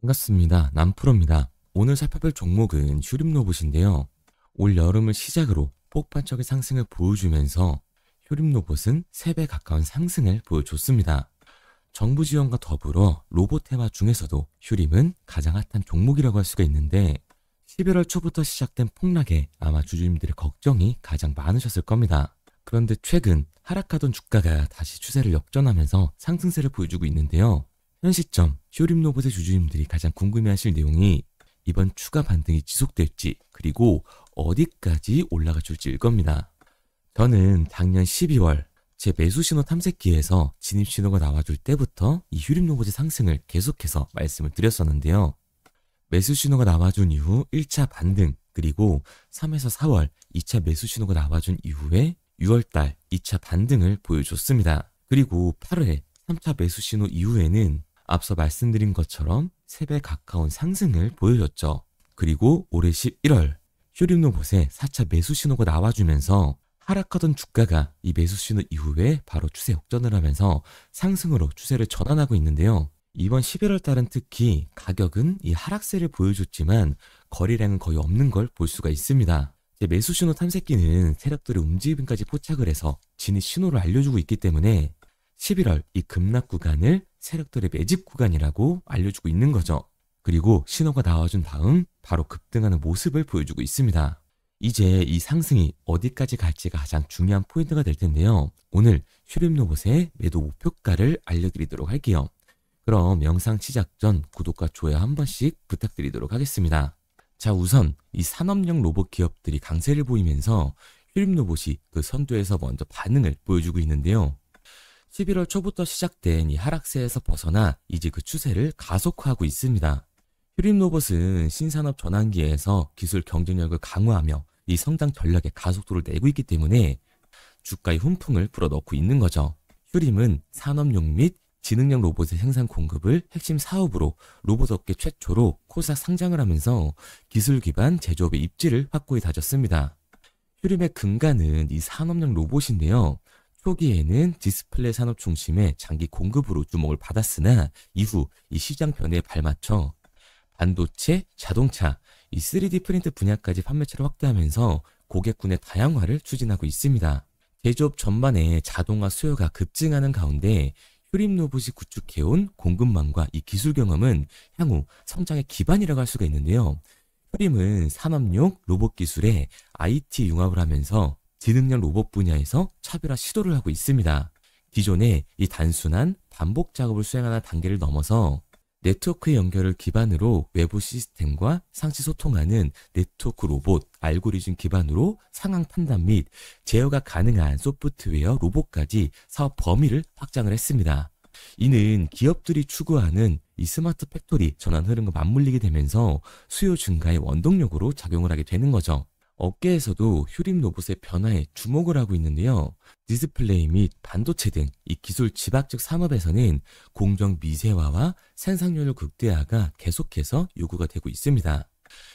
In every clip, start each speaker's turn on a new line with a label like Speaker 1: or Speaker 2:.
Speaker 1: 반갑습니다. 남프로입니다. 오늘 살펴볼 종목은 휴림로봇인데요. 올 여름을 시작으로 폭발적인 상승을 보여주면서 휴림로봇은 3배 가까운 상승을 보여줬습니다. 정부 지원과 더불어 로봇 테마 중에서도 휴림은 가장 핫한 종목이라고 할 수가 있는데 11월 초부터 시작된 폭락에 아마 주주님들의 걱정이 가장 많으셨을 겁니다. 그런데 최근 하락하던 주가가 다시 추세를 역전하면서 상승세를 보여주고 있는데요. 현 시점 휴림로봇의 주주님들이 가장 궁금해하실 내용이 이번 추가 반등이 지속될지 그리고 어디까지 올라가 줄지일 겁니다. 저는 작년 12월 제 매수 신호 탐색기에서 진입 신호가 나와줄 때부터 이 휴림로봇의 상승을 계속해서 말씀을 드렸었는데요. 매수 신호가 나와준 이후 1차 반등, 그리고 3에서 4월 2차 매수 신호가 나와준 이후에 6월달 2차 반등을 보여줬습니다. 그리고 8회 3차 매수 신호 이후에는 앞서 말씀드린 것처럼 3배 가까운 상승을 보여줬죠. 그리고 올해 11월 휴림로봇의 4차 매수 신호가 나와주면서 하락하던 주가가 이 매수 신호 이후에 바로 추세 역전을 하면서 상승으로 추세를 전환하고 있는데요. 이번 11월 달은 특히 가격은 이 하락세를 보여줬지만 거래량은 거의 없는 걸 볼 수가 있습니다. 제 매수 신호 탐색기는 세력들의 움직임까지 포착을 해서 진입 신호를 알려주고 있기 때문에 11월 이 급락 구간을 세력들의 매집 구간이라고 알려주고 있는 거죠. 그리고 신호가 나와준 다음 바로 급등하는 모습을 보여주고 있습니다. 이제 이 상승이 어디까지 갈지가 가장 중요한 포인트가 될 텐데요. 오늘 휴림로봇의 매도 목표가를 알려드리도록 할게요. 그럼 영상 시작 전 구독과 좋아요 한 번씩 부탁드리도록 하겠습니다. 자, 우선 이 산업용 로봇 기업들이 강세를 보이면서 휴림로봇이 그 선두에서 먼저 반응을 보여주고 있는데요. 11월 초부터 시작된 이 하락세에서 벗어나 이제 그 추세를 가속화하고 있습니다. 휴림로봇은 신산업 전환기에서 기술 경쟁력을 강화하며 이 성장 전략에 가속도를 내고 있기 때문에 주가의 훈풍을 불어넣고 있는 거죠. 휴림은 산업용 및 지능형 로봇의 생산 공급을 핵심 사업으로 로봇 업계 최초로 코스닥 상장을 하면서 기술 기반 제조업의 입지를 확고히 다졌습니다. 휴림의 근간은 이 산업용 로봇인데요. 초기에는 디스플레이 산업 중심의 장기 공급으로 주목을 받았으나 이후 이 시장 변화에 발맞춰 반도체, 자동차, 이 3D 프린트 분야까지 판매처를 확대하면서 고객군의 다양화를 추진하고 있습니다. 제조업 전반에 자동화 수요가 급증하는 가운데 휴림로봇이 구축해온 공급망과 이 기술 경험은 향후 성장의 기반이라고 할 수가 있는데요. 휴림은 산업용 로봇 기술에 IT 융합을 하면서 지능형 로봇 분야에서 차별화 시도를 하고 있습니다. 기존의 이 단순한 반복 작업을 수행하는 단계를 넘어서 네트워크의 연결을 기반으로 외부 시스템과 상시 소통하는 네트워크 로봇, 알고리즘 기반으로 상황 판단 및 제어가 가능한 소프트웨어 로봇까지 사업 범위를 확장을 했습니다. 이는 기업들이 추구하는 이 스마트 팩토리 전환 흐름과 맞물리게 되면서 수요 증가의 원동력으로 작용을 하게 되는 거죠. 업계에서도 휴림로봇의 변화에 주목을 하고 있는데요. 디스플레이 및 반도체 등 이 기술 집약적 산업에서는 공정 미세화와 생산률 극대화가 계속해서 요구가 되고 있습니다.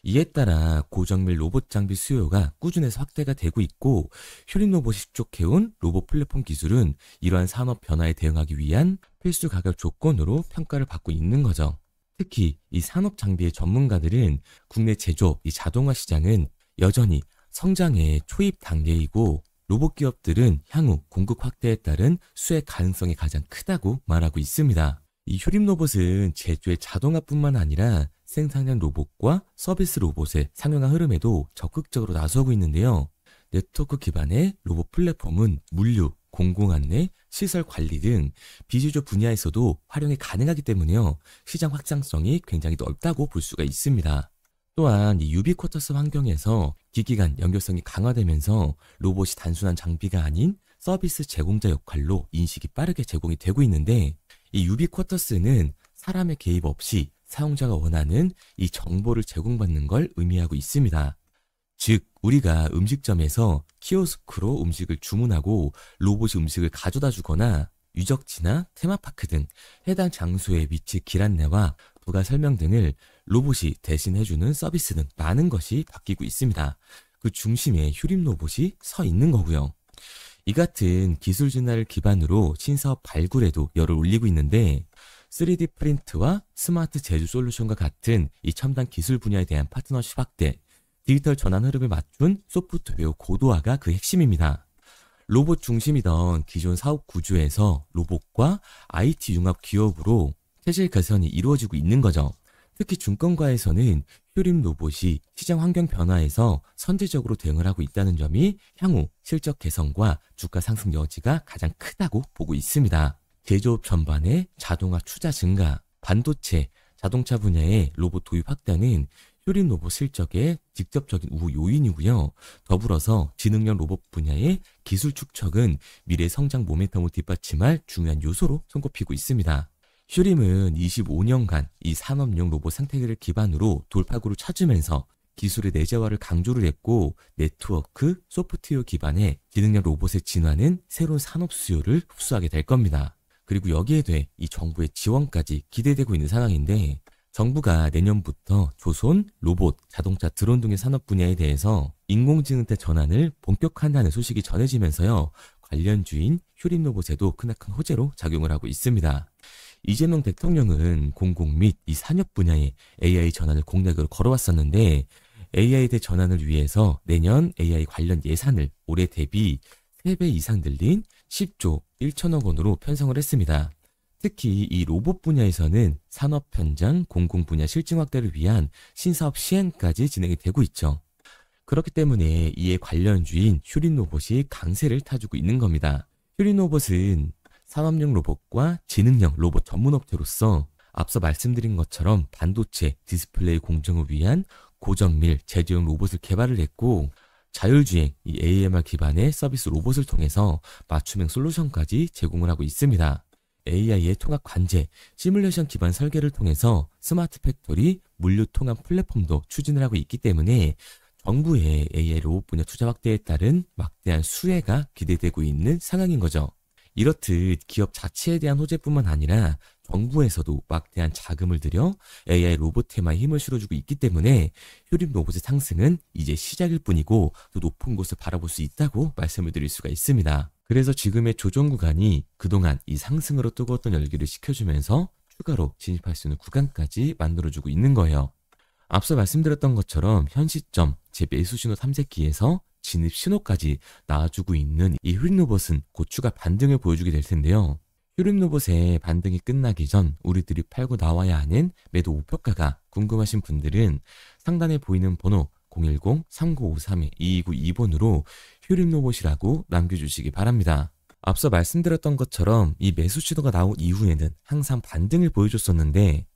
Speaker 1: 이에 따라 고정 및 로봇 장비 수요가 꾸준해서 확대가 되고 있고 휴림로봇이 축적해온 로봇 플랫폼 기술은 이러한 산업 변화에 대응하기 위한 필수 가격 조건으로 평가를 받고 있는 거죠. 특히 이 산업 장비의 전문가들은 국내 제조업 이 자동화 시장은 여전히 성장의 초입 단계이고 로봇 기업들은 향후 공급 확대에 따른 수혜 가능성이 가장 크다고 말하고 있습니다. 이 휴림로봇은 제조의 자동화뿐만 아니라 생산형 로봇과 서비스 로봇의 상용화 흐름에도 적극적으로 나서고 있는데요. 네트워크 기반의 로봇 플랫폼은 물류, 공공안내, 시설 관리 등 비주류 분야에서도 활용이 가능하기 때문에요. 시장 확장성이 굉장히 넓다고 볼 수가 있습니다. 또한 이 유비쿼터스 환경에서 기기 간 연결성이 강화되면서 로봇이 단순한 장비가 아닌 서비스 제공자 역할로 인식이 빠르게 제공이 되고 있는데 이 유비쿼터스는 사람의 개입 없이 사용자가 원하는 이 정보를 제공받는 걸 의미하고 있습니다. 즉 우리가 음식점에서 키오스크로 음식을 주문하고 로봇이 음식을 가져다 주거나 유적지나 테마파크 등 해당 장소의 위치 길 안내와 부가 설명 등을 로봇이 대신해주는 서비스 등 많은 것이 바뀌고 있습니다. 그 중심에 휴림로봇이 서 있는 거고요. 이 같은 기술 진화를 기반으로 신사업 발굴에도 열을 올리고 있는데 3D 프린트와 스마트 제조 솔루션과 같은 이 첨단 기술 분야에 대한 파트너십 확대, 디지털 전환 흐름을 맞춘 소프트웨어 고도화가 그 핵심입니다. 로봇 중심이던 기존 사업 구조에서 로봇과 IT 융합 기업으로 체질 개선이 이루어지고 있는 거죠. 특히 중건가에서는 휴림 로봇이 시장 환경 변화에서 선제적으로 대응을 하고 있다는 점이 향후 실적 개선과 주가 상승 여지가 가장 크다고 보고 있습니다. 제조업 전반의 자동화 투자 증가, 반도체, 자동차 분야의 로봇 도입 확대는 휴림 로봇 실적의 직접적인 우호 요인이고요. 더불어서 지능형 로봇 분야의 기술 축적은 미래 성장 모멘텀을 뒷받침할 중요한 요소로 손꼽히고 있습니다. 휴림은 25년간 이 산업용 로봇 생태계를 기반으로 돌파구를 찾으면서 기술의 내재화를 강조를 했고, 네트워크, 소프트웨어 기반의 지능형 로봇의 진화는 새로운 산업 수요를 흡수하게 될 겁니다. 그리고 여기에 대해 이 정부의 지원까지 기대되고 있는 상황인데, 정부가 내년부터 조선, 로봇, 자동차, 드론 등의 산업 분야에 대해서 인공지능대 전환을 본격화한다는 소식이 전해지면서요, 관련주인 휴림 로봇에도 크나큰 호재로 작용을 하고 있습니다. 이재명 대통령은 공공 및 이 산업 분야의 AI 전환을 공약으로 걸어왔었는데, AI 대 전환을 위해서 내년 AI 관련 예산을 올해 대비 3배 이상 늘린 10조 1천억 원으로 편성을 했습니다. 특히 이 로봇 분야에서는 산업 현장 공공 분야 실증 확대를 위한 신사업 시행까지 진행이 되고 있죠. 그렇기 때문에 이에 관련주인 휴림 로봇이 강세를 타주고 있는 겁니다. 휴림 로봇은 산업용 로봇과 지능형 로봇 전문 업체로서 앞서 말씀드린 것처럼 반도체, 디스플레이 공정을 위한 고정밀 제조용 로봇을 개발을 했고, 자율주행, 이 AMR 기반의 서비스 로봇을 통해서 맞춤형 솔루션까지 제공을 하고 있습니다. AI의 통합 관제, 시뮬레이션 기반 설계를 통해서 스마트 팩토리, 물류 통합 플랫폼도 추진을 하고 있기 때문에 정부의 AI 로봇 분야 투자 확대에 따른 막대한 수혜가 기대되고 있는 상황인 거죠. 이렇듯 기업 자체에 대한 호재뿐만 아니라 정부에서도 막대한 자금을 들여 AI 로봇 테마에 힘을 실어주고 있기 때문에 휴림 로봇의 상승은 이제 시작일 뿐이고 더 높은 곳을 바라볼 수 있다고 말씀을 드릴 수가 있습니다. 그래서 지금의 조정 구간이 그동안 이 상승으로 뜨거웠던 열기를 식혀주면서 추가로 진입할 수 있는 구간까지 만들어주고 있는 거예요. 앞서 말씀드렸던 것처럼 현 시점 제 매수 신호 탐색기에서 진입 신호까지 나와주고 있는 이 휴림 로봇은 곧 추가 반등을 보여주게 될 텐데요. 휴림 로봇의 반등이 끝나기 전 우리들이 팔고 나와야 하는 매도 목표가가 궁금하신 분들은 상단에 보이는 번호 010-3953-2292번으로 휴림 로봇이라고 남겨주시기 바랍니다. 앞서 말씀드렸던 것처럼 이 매수 신호가 나온 이후에는 항상 반등을 보여줬었는데,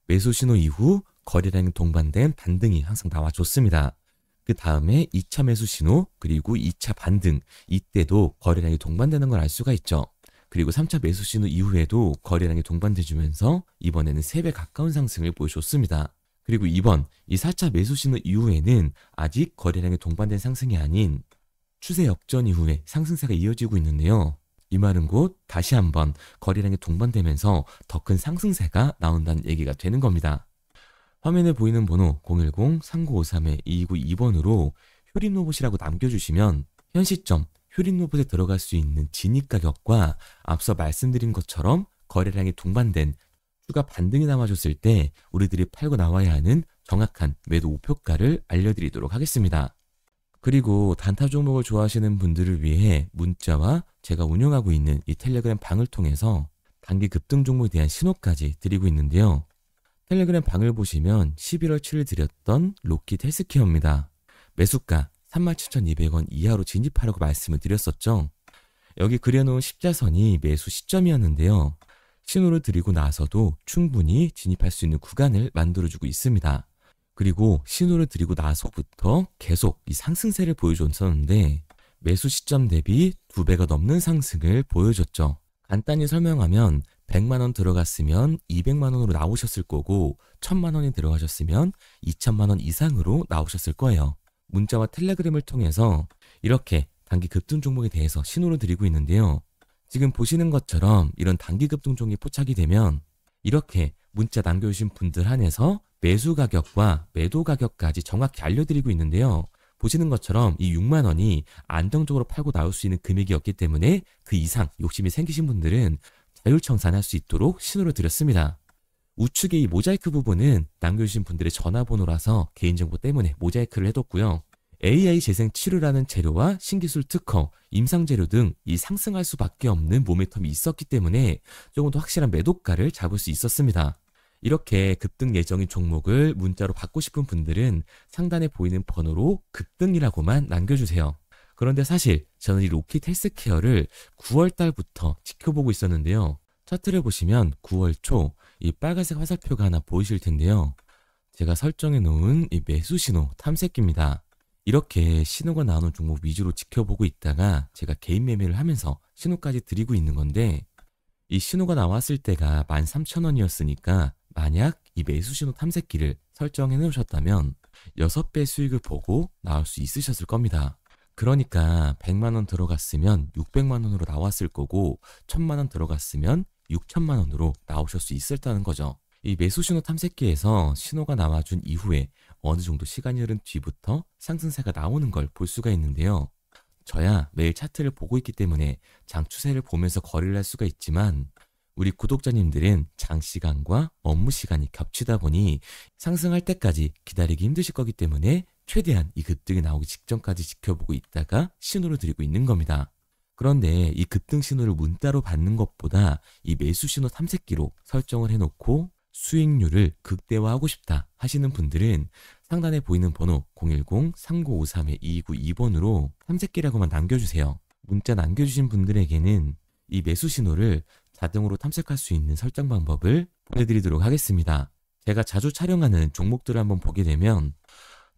Speaker 1: 매수 신호 이후 거래량이 동반된 반등이 항상 나와줬습니다. 그 다음에 2차 매수 신호, 그리고 2차 반등, 이때도 거래량이 동반되는 걸 알 수가 있죠. 그리고 3차 매수 신호 이후에도 거래량이 동반돼주면서 이번에는 3배 가까운 상승을 보여줬습니다. 그리고 이번 이 4차 매수 신호 이후에는 아직 거래량이 동반된 상승이 아닌 추세 역전 이후에 상승세가 이어지고 있는데요. 이 말은 곧 다시 한번 거래량이 동반되면서 더 큰 상승세가 나온다는 얘기가 되는 겁니다. 화면에 보이는 번호 010-3953-2292번으로 휴림 로봇이라고 남겨주시면 현 시점 휴림 로봇에 들어갈 수 있는 진입 가격과 앞서 말씀드린 것처럼 거래량이 동반된 추가 반등이 남아줬을 때 우리들이 팔고 나와야 하는 정확한 매도 목표가를 알려드리도록 하겠습니다. 그리고 단타 종목을 좋아하시는 분들을 위해 문자와 제가 운영하고 있는 이 텔레그램 방을 통해서 단기 급등 종목에 대한 신호까지 드리고 있는데요. 텔레그램 방을 보시면 11월 7일 드렸던 로킷 헬스케어입니다. 매수가 37,200원 이하로 진입하라고 말씀을 드렸었죠. 여기 그려놓은 십자선이 매수 시점이었는데요. 신호를 드리고 나서도 충분히 진입할 수 있는 구간을 만들어주고 있습니다. 그리고 신호를 드리고 나서부터 계속 이 상승세를 보여줬었는데 매수 시점 대비 2배가 넘는 상승을 보여줬죠. 간단히 설명하면 100만원 들어갔으면 200만원으로 나오셨을 거고 1000만원이 들어가셨으면 2000만원 이상으로 나오셨을 거예요. 문자와 텔레그램을 통해서 이렇게 단기 급등 종목에 대해서 신호를 드리고 있는데요. 지금 보시는 것처럼 이런 단기 급등 종목이 포착이 되면 이렇게 문자 남겨주신 분들 한해서 매수 가격과 매도 가격까지 정확히 알려드리고 있는데요. 보시는 것처럼 이 6만원이 안정적으로 팔고 나올 수 있는 금액이었기 때문에 그 이상 욕심이 생기신 분들은 자율청산할 수 있도록 신호를 드렸습니다. 우측의 이 모자이크 부분은 남겨주신 분들의 전화번호라서 개인정보 때문에 모자이크를 해뒀고요. AI 재생 치료라는 재료와 신기술 특허, 임상재료 등 이 상승할 수밖에 없는 모멘텀이 있었기 때문에 조금 더 확실한 매도가를 잡을 수 있었습니다. 이렇게 급등 예정인 종목을 문자로 받고 싶은 분들은 상단에 보이는 번호로 급등이라고만 남겨주세요. 그런데 사실 저는 이 로킷 헬스케어를 9월 달부터 지켜보고 있었는데요. 차트를 보시면 9월 초 이 빨간색 화살표가 하나 보이실 텐데요. 제가 설정해 놓은 이 매수 신호 탐색기입니다. 이렇게 신호가 나오는 종목 위주로 지켜보고 있다가 제가 개인 매매를 하면서 신호까지 드리고 있는 건데, 이 신호가 나왔을 때가 13,000원이었으니까 만약 이 매수 신호 탐색기를 설정해 놓으셨다면 6배 수익을 보고 나올 수 있으셨을 겁니다. 그러니까 100만원 들어갔으면 600만원으로 나왔을 거고 1000만원 들어갔으면 6천만원으로 나오실 수 있었다는 거죠. 이 매수 신호 탐색기에서 신호가 나와준 이후에 어느 정도 시간이 흐른 뒤부터 상승세가 나오는 걸 볼 수가 있는데요. 저야 매일 차트를 보고 있기 때문에 장 추세를 보면서 거래를 할 수가 있지만, 우리 구독자님들은 장시간과 업무 시간이 겹치다 보니 상승할 때까지 기다리기 힘드실 거기 때문에 최대한 이 급등이 나오기 직전까지 지켜보고 있다가 신호를 드리고 있는 겁니다. 그런데 이 급등 신호를 문자로 받는 것보다 이 매수 신호 탐색기로 설정을 해놓고 수익률을 극대화하고 싶다 하시는 분들은 상단에 보이는 번호 010-3953-2292번으로 탐색기라고만 남겨주세요. 문자 남겨주신 분들에게는 이 매수 신호를 자동으로 탐색할 수 있는 설정 방법을 보내드리도록 하겠습니다. 제가 자주 촬영하는 종목들을 한번 보게 되면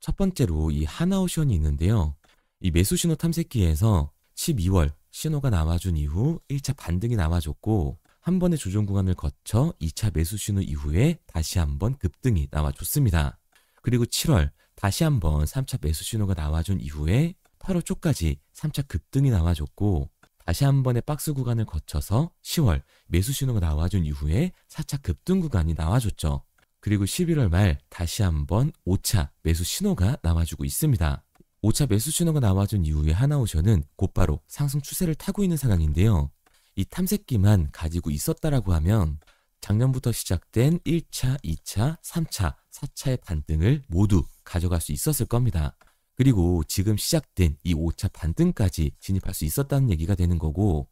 Speaker 1: 첫 번째로 이 하나오션이 있는데요. 이 매수 신호 탐색기에서 12월 신호가 나와준 이후 1차 반등이 나와줬고, 한 번의 조정 구간을 거쳐 2차 매수 신호 이후에 다시 한번 급등이 나와줬습니다. 그리고 7월 다시 한번 3차 매수 신호가 나와준 이후에 8월 초까지 3차 급등이 나와줬고, 다시 한 번의 박스 구간을 거쳐서 10월 매수 신호가 나와준 이후에 4차 급등 구간이 나와줬죠. 그리고 11월 말 다시 한번 5차 매수 신호가 나와주고 있습니다. 5차 매수 신호가 나와준 이후에 하나오션은 곧바로 상승 추세를 타고 있는 상황인데요. 이 탐색기만 가지고 있었다라고 하면 작년부터 시작된 1차, 2차, 3차, 4차의 반등을 모두 가져갈 수 있었을 겁니다. 그리고 지금 시작된 이 5차 반등까지 진입할 수 있었다는 얘기가 되는 거고,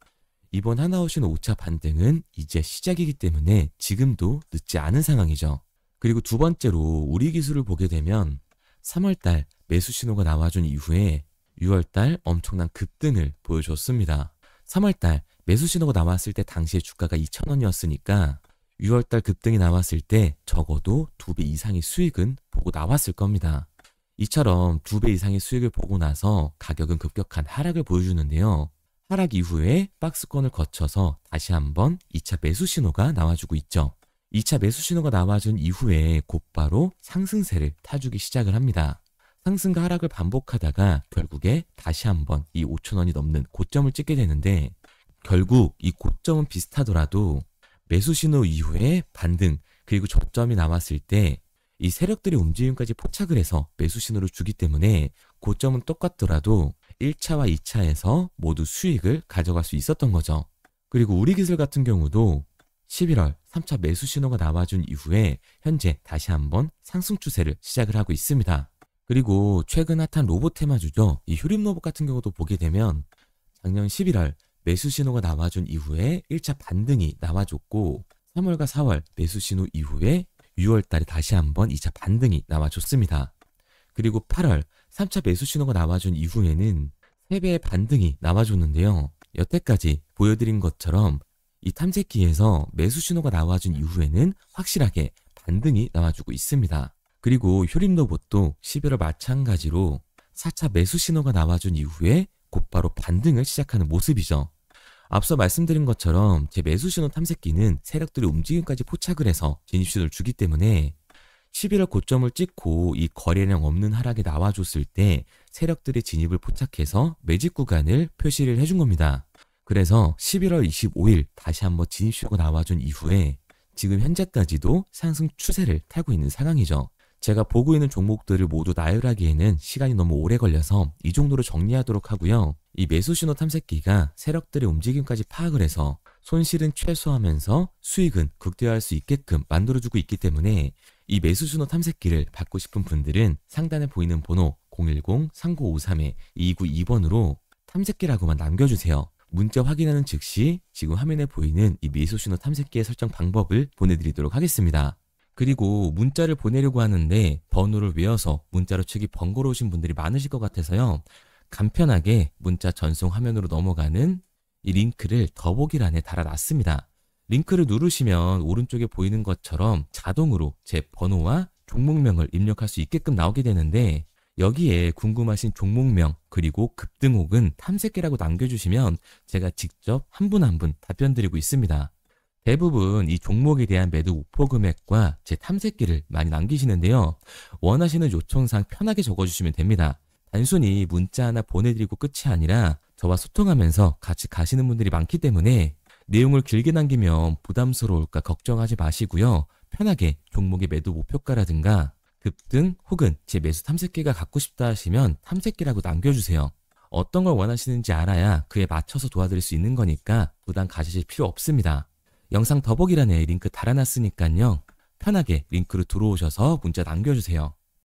Speaker 1: 이번 하나오션 5차 반등은 이제 시작이기 때문에 지금도 늦지 않은 상황이죠. 그리고 두 번째로 우리 기술을 보게 되면 3월달 매수 신호가 나와준 이후에 6월달 엄청난 급등을 보여줬습니다. 3월달 매수 신호가 나왔을 때 당시에 주가가 2,000원이었으니까 6월달 급등이 나왔을 때 적어도 2배 이상의 수익은 보고 나왔을 겁니다. 이처럼 2배 이상의 수익을 보고 나서 가격은 급격한 하락을 보여주는데요. 하락 이후에 박스권을 거쳐서 다시 한번 2차 매수 신호가 나와주고 있죠. 2차 매수 신호가 나와준 이후에 곧바로 상승세를 타주기 시작을 합니다. 상승과 하락을 반복하다가 결국에 다시 한번 이 5,000원이 넘는 고점을 찍게 되는데, 결국 이 고점은 비슷하더라도 매수 신호 이후에 반등 그리고 저점이 나왔을 때 이 세력들의 움직임까지 포착을 해서 매수 신호를 주기 때문에 고점은 똑같더라도 1차와 2차에서 모두 수익을 가져갈 수 있었던 거죠. 그리고 우리 기술 같은 경우도 11월 3차 매수 신호가 나와준 이후에 현재 다시 한번 상승 추세를 시작을 하고 있습니다. 그리고 최근 핫한 로봇 테마주죠. 이 효림 로봇 같은 경우도 보게 되면 작년 11월 매수 신호가 나와준 이후에 1차 반등이 나와줬고, 3월과 4월 매수 신호 이후에 6월 달에 다시 한번 2차 반등이 나와줬습니다. 그리고 8월 3차 매수 신호가 나와준 이후에는 3배의 반등이 나와줬는데요. 여태까지 보여드린 것처럼 이 탐색기에서 매수 신호가 나와준 이후에는 확실하게 반등이 나와주고 있습니다. 그리고 효림 로봇도 11월 마찬가지로 4차 매수 신호가 나와준 이후에 곧바로 반등을 시작하는 모습이죠. 앞서 말씀드린 것처럼 제 매수 신호 탐색기는 세력들의 움직임까지 포착을 해서 진입 신호를 주기 때문에 11월 고점을 찍고 이 거래량 없는 하락이 나와줬을 때 세력들의 진입을 포착해서 매집 구간을 표시를 해준 겁니다. 그래서 11월 25일 다시 한번 진입 신호가 나와준 이후에 지금 현재까지도 상승 추세를 타고 있는 상황이죠. 제가 보고 있는 종목들을 모두 나열하기에는 시간이 너무 오래 걸려서 이 정도로 정리하도록 하고요. 이 매수 신호 탐색기가 세력들의 움직임까지 파악을 해서 손실은 최소화하면서 수익은 극대화할 수 있게끔 만들어주고 있기 때문에 이 매수신호 탐색기를 받고 싶은 분들은 상단에 보이는 번호 010-3953-2292번으로 탐색기라고만 남겨주세요. 문자 확인하는 즉시 지금 화면에 보이는 이 매수신호 탐색기의 설정 방법을 보내드리도록 하겠습니다. 그리고 문자를 보내려고 하는데 번호를 외워서 문자로 치기 번거로우신 분들이 많으실 것 같아서요. 간편하게 문자 전송 화면으로 넘어가는 이 링크를 더보기란에 달아놨습니다. 링크를 누르시면 오른쪽에 보이는 것처럼 자동으로 제 번호와 종목명을 입력할 수 있게끔 나오게 되는데 여기에 궁금하신 종목명 그리고 급등 혹은 탐색기라고 남겨주시면 제가 직접 한 분 한 분 답변 드리고 있습니다. 대부분 이 종목에 대한 매도 목표 금액과 제 탐색기를 많이 남기시는데요. 원하시는 요청사항 편하게 적어주시면 됩니다. 단순히 문자 하나 보내드리고 끝이 아니라 저와 소통하면서 같이 가시는 분들이 많기 때문에 내용을 길게 남기면 부담스러울까 걱정하지 마시고요. 편하게 종목의 매도 목표가라든가 급등 혹은 제 매수 탐색기가 갖고 싶다 하시면 탐색기라고 남겨주세요. 어떤 걸 원하시는지 알아야 그에 맞춰서 도와드릴 수 있는 거니까 부담 가지실 필요 없습니다. 영상 더보기란에 링크 달아놨으니까요. 편하게 링크로 들어오셔서 문자 남겨주세요.